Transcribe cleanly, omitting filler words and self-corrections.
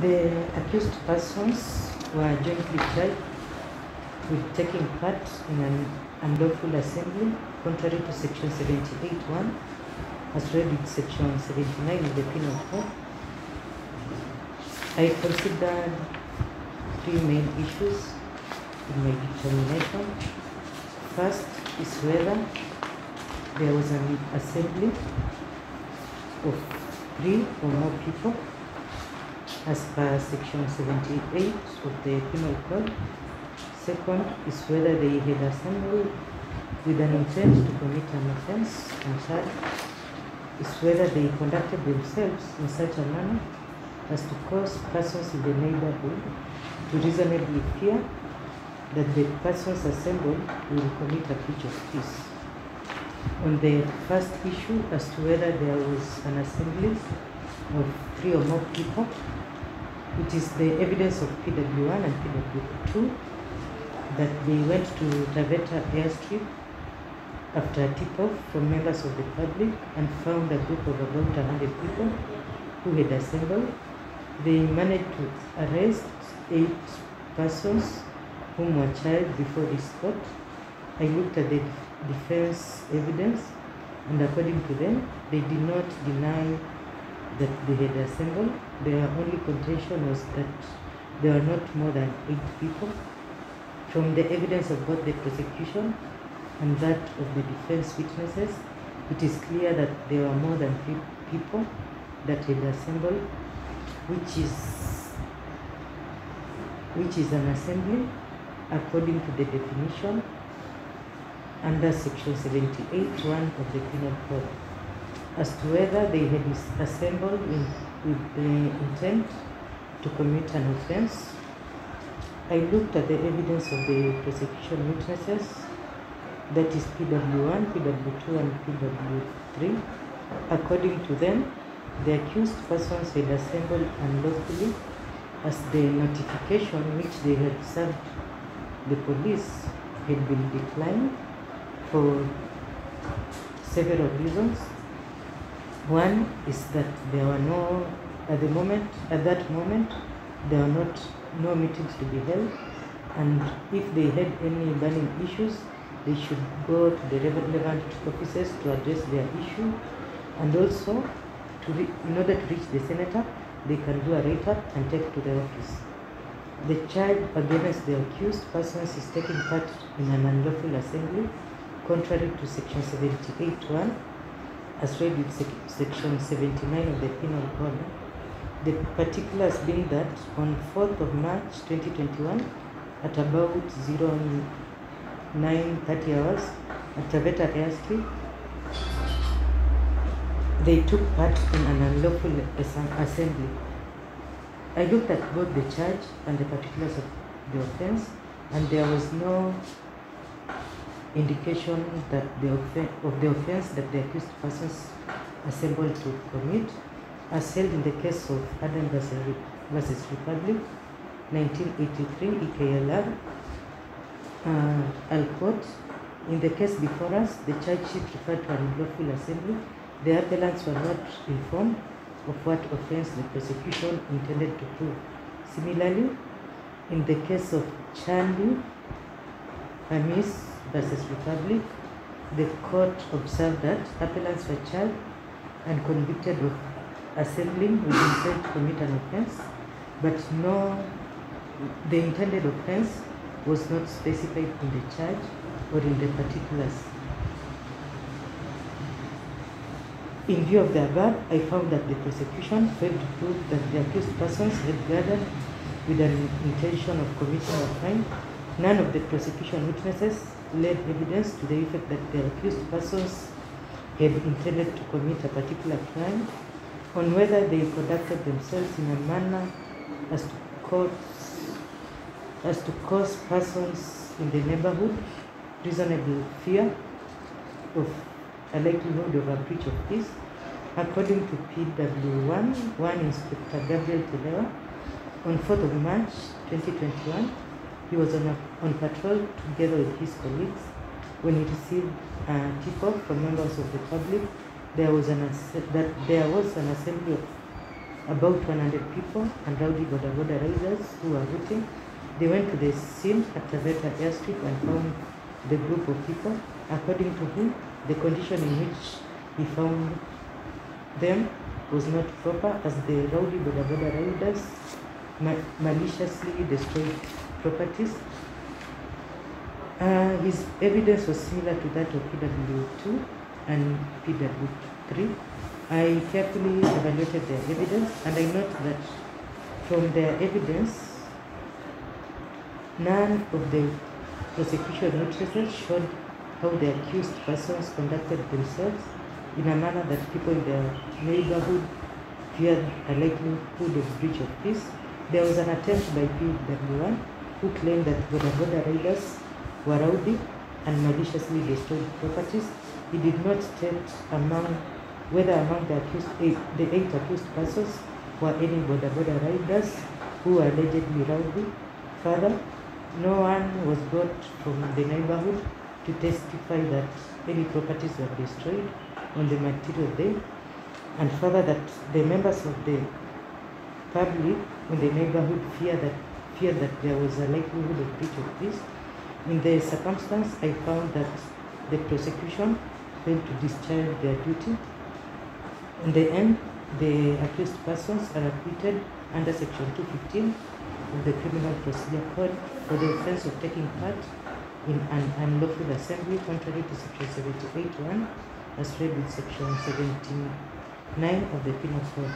The accused persons were jointly charged with taking part in an unlawful assembly contrary to section 78(1 as read with section 79 of the Penal Code. I considered three main issues in my determination. First is whether there was an assembly of 3 or more people as per section 78 of the Penal Code. Second is whether they had assembled with an intent to commit an offense. And third is whether they conducted themselves in such a manner as to cause persons in the neighborhood to reasonably fear that the persons assembled will commit a breach of peace. On the first issue as to whether there was an assembly of 3 or more people, it is the evidence of PW1 and PW2 that they went to Taveta airstrip after a tip-off from members of the public and found a group of about 100 people who had assembled. They managed to arrest 8 persons whom were charged before this court. I looked at the defense evidence, and according to them, they did not deny that they had assembled. Their only contention was that there were not more than 8 people. From the evidence of both the prosecution and that of the defense witnesses, it is clear that there were more than 3 people that had assembled, which is an assembly according to the definition under section 78(1 of the Penal Code. As to whether they had assembled with the intent to commit an offense, I looked at the evidence of the prosecution witnesses, that is PW1, PW2, and PW3. According to them, the accused persons had assembled unlawfully as the notification which they had served the police had been declined for several reasons. One is that there were at that moment, there were no meetings to be held, and if they had any burning issues, they should go to the relevant offices to address their issue, and also in order to reach the senator, they can do a write-up and take to the office. The charge against the accused persons is taking part in an unlawful assembly contrary to section 78(1 as read with section 79 of the Penal Code. The particulars being that on 4th of March 2021 at about 09:30 hours at Taveta airstrip, they took part in an unlawful assembly. I looked at both the charge and the particulars of the offense, and there was no indication that of the offense that the accused persons assembled to commit, as held in the case of Adam versus Republic, 1983 EKLR. I'll quote, in the case before us, the charge sheet referred to an unlawful assembly. The appellants were not informed of what offense the prosecution intended to prove. Similarly, in the case of Charlie Amis versus Republic, the court observed that appellants were charged and convicted of assembling with intent to commit an offense, but the intended offense was not specified in the charge or in the particulars. In view of the above, I found that the prosecution failed to prove that the accused persons had gathered with an intention of committing a crime. None of the prosecution witnesses laid evidence to the effect that the accused persons had intended to commit a particular crime. On whether they conducted themselves in a manner as to cause persons in the neighborhood reasonable fear of a likelihood of a breach of peace. According to PW1, Inspector Gabriel Telewa, on 4th of March 2021, he was on patrol together with his colleagues when he received a tip-off from members of the public there was an assembly of about 100 people and rowdy border riders who were looting. They went to the scene at Taveta airstrip and found the group of people. According to him, the condition in which he found them was not proper, as the rowdy border riders maliciously destroyed properties. His evidence was similar to that of PW2 and PW3. I carefully evaluated their evidence, and I note that from their evidence, none of the prosecution witnesses showed how the accused persons conducted themselves in a manner that people in their neighborhood feared a likelihood of breach of peace. There was an attempt by PW1, who claimed that border riders were rowdy and maliciously destroyed properties. He did not state whether among the 8 accused persons were any border riders who were allegedly rowdy. Further, no one was brought from the neighborhood to testify that any properties were destroyed on the material day, and further that the members of the public in the neighborhood feared that there was a likelihood of breach of peace. In the circumstance, I found that the prosecution failed to discharge their duty. In the end, the accused persons are acquitted under Section 215 of the Criminal Procedure Code for the offense of taking part in an unlawful assembly contrary to Section 78(1), as read with Section 79 of the Penal Code.